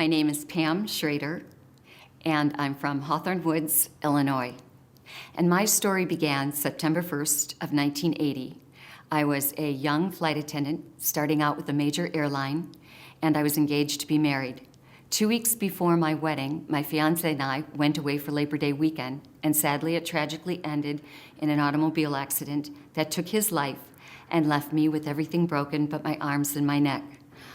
My name is Pam Schrader, and I'm from Hawthorne Woods, Illinois. And my story began September 1st of 1980. I was a young flight attendant starting out with a major airline, and I was engaged to be married. 2 weeks before my wedding, my fiance and I went away for Labor Day weekend, and sadly it tragically ended in an automobile accident that took his life and left me with everything broken but my arms and my neck.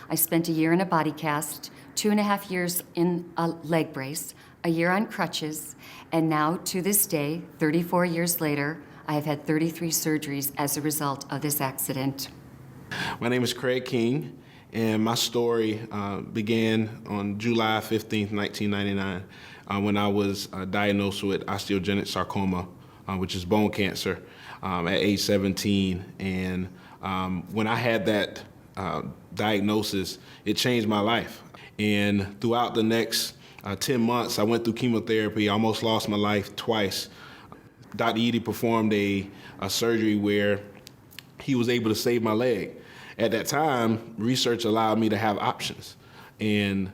I spent a year in a body cast, 2.5 years in a leg brace, a year on crutches, and now to this day, 34 years later, I have had 33 surgeries as a result of this accident. My name is Craig King, and my story began on July 15th, 1999, when I was diagnosed with osteogenic sarcoma, which is bone cancer, at age 17. And when I had that diagnosis, it changed my life. And throughout the next 10 months, I went through chemotherapy, almost lost my life twice. Dr. Eady performed a surgery where he was able to save my leg. At that time, research allowed me to have options. And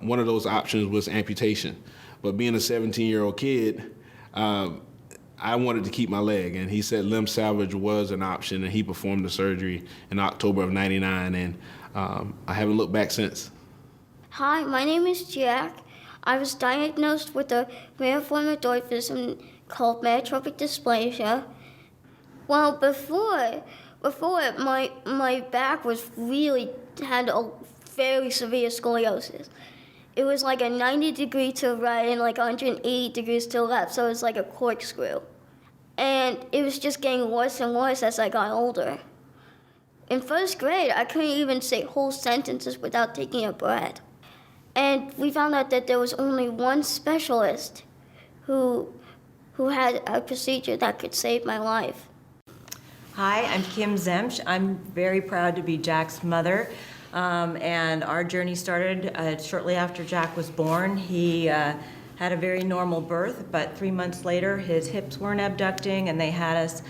one of those options was amputation. But being a 17-year-old kid, I wanted to keep my leg. And he said limb salvage was an option, and he performed the surgery in October of '99. And I haven't looked back since. Hi, my name is Jack. I was diagnosed with a rare form of dwarfism called myotrophic dysplasia. Well, before my back had a very severe scoliosis. It was like a 90 degree to right and like 180 degrees to left, so it was like a corkscrew. And it was just getting worse and worse as I got older. In first grade, I couldn't even say whole sentences without taking a breath. And we found out that there was only one specialist who had a procedure that could save my life. Hi, I'm Kim Zemsch. I'm very proud to be Jack's mother. And our journey started shortly after Jack was born. He had a very normal birth, but 3 months later, his hips weren't abducting, and they had us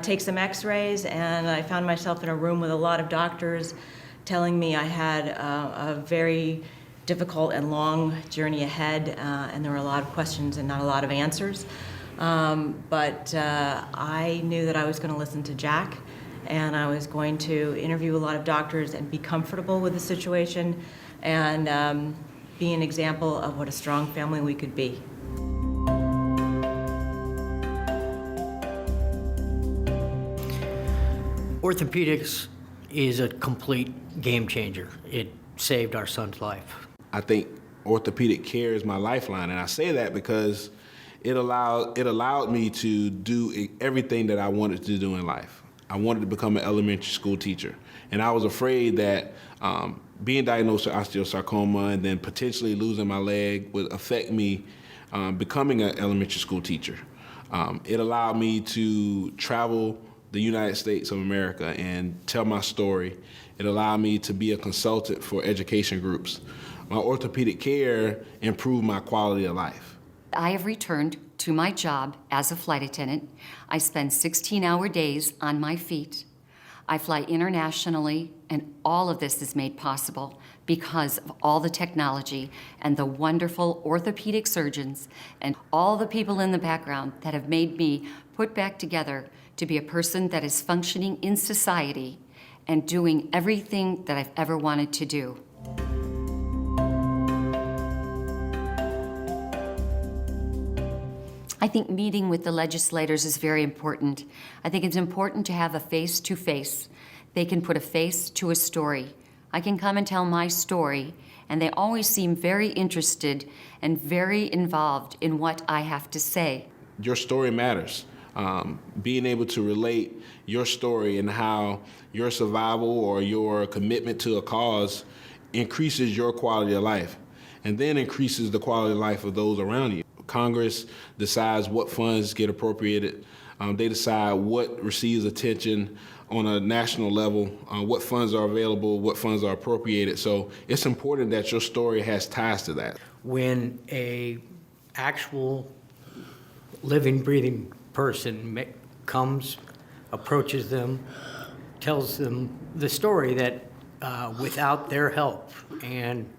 take some x-rays, and I found myself in a room with a lot of doctors telling me I had a very difficult and long journey ahead, and there were a lot of questions and not a lot of answers. But I knew that I was going to listen to Jack, and I was going to interview a lot of doctors and be comfortable with the situation and be an example of what a strong family we could be. Orthopedics is a complete game changer. It saved our son's life. I think orthopedic care is my lifeline, and I say that because it allowed me to do everything that I wanted to do in life. I wanted to become an elementary school teacher, and I was afraid that being diagnosed with osteosarcoma and then potentially losing my leg would affect me becoming an elementary school teacher. It allowed me to travel the United States of America and tell my story. It allowed me to be a consultant for education groups. My orthopedic care improved my quality of life. I have returned to my job as a flight attendant. I spend 16-hour days on my feet. I fly internationally, and all of this is made possible because of all the technology and the wonderful orthopedic surgeons and all the people in the background that have made me put back together to be a person that is functioning in society and doing everything that I've ever wanted to do. I think meeting with the legislators is very important. I think it's important to have a face-to-face. They can put a face to a story. I can come and tell my story, and they always seem very interested and very involved in what I have to say. Your story matters. Being able to relate your story and how your survival or your commitment to a cause increases your quality of life, and then increases the quality of life of those around you. Congress decides what funds get appropriated. They decide what receives attention on a national level, what funds are available, what funds are appropriated. So it's important that your story has ties to that. When a actual living, breathing person comes, approaches them, tells them the story that without their help and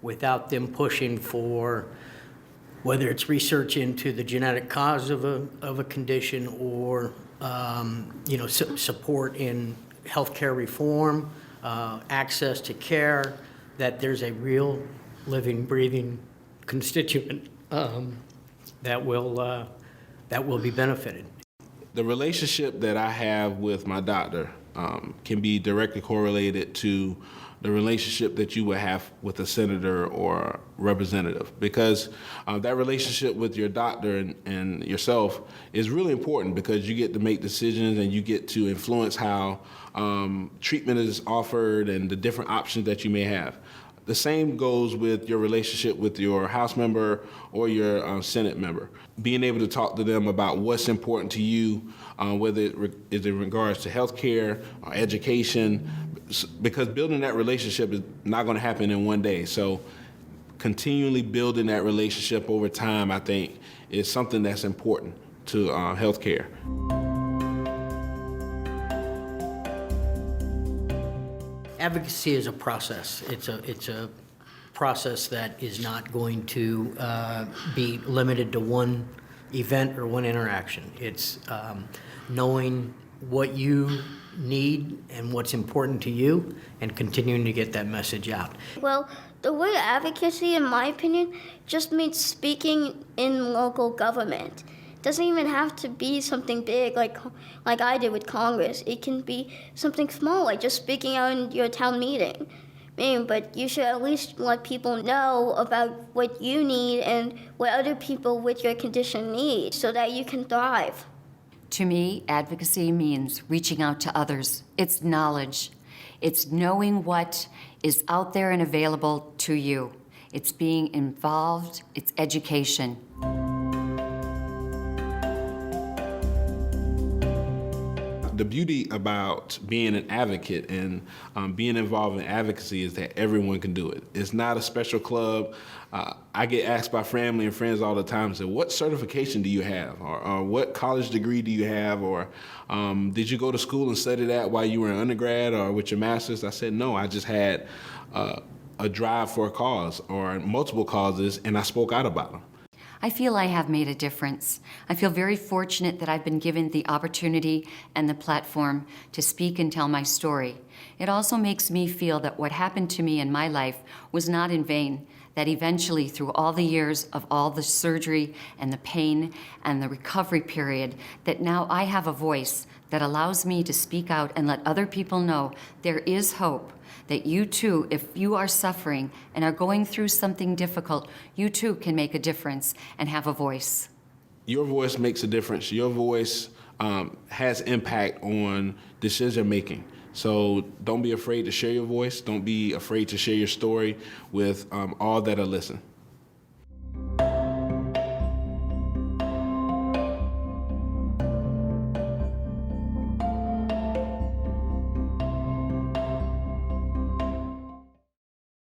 without them pushing for whether it's research into the genetic cause of a condition or support in healthcare reform, access to care, that there's a real living, breathing constituent that will be benefited. The relationship that I have with my doctor can be directly correlated to the relationship that you would have with a senator or representative, because that relationship with your doctor and yourself is really important, because you get to make decisions and you get to influence how treatment is offered and the different options that you may have. The same goes with your relationship with your House member or your Senate member. Being able to talk to them about what's important to you, whether it is in regards to healthcare or education, because building that relationship is not going to happen in one day. So continually building that relationship over time, I think, is something that's important to healthcare. Advocacy is a process. It's a process that is not going to be limited to one event or one interaction. It's knowing what you need and what's important to you and continuing to get that message out. Well, the word advocacy, in my opinion, just means speaking in local government. It doesn't even have to be something big like I did with Congress. It can be something small, like just speaking out in your town meeting. But you should at least let people know about what you need and what other people with your condition need so that you can thrive. To me, advocacy means reaching out to others. It's knowledge. It's knowing what is out there and available to you. It's being involved. It's education. The beauty about being an advocate and being involved in advocacy is that everyone can do it. It's not a special club. I get asked by family and friends all the time, so what certification do you have? Or what college degree do you have? Or did you go to school and study that while you were in undergrad or with your master's? I said, no, I just had a drive for a cause or multiple causes, and I spoke out about them. I feel I have made a difference. I feel very fortunate that I've been given the opportunity and the platform to speak and tell my story. It also makes me feel that what happened to me in my life was not in vain, that eventually through all the years of all the surgery and the pain and the recovery period, that now I have a voice that allows me to speak out and let other people know there is hope. That you too, if you are suffering and are going through something difficult, you too can make a difference and have a voice. Your voice makes a difference. Your voice has impact on decision making. So don't be afraid to share your voice. Don't be afraid to share your story with all that are listening.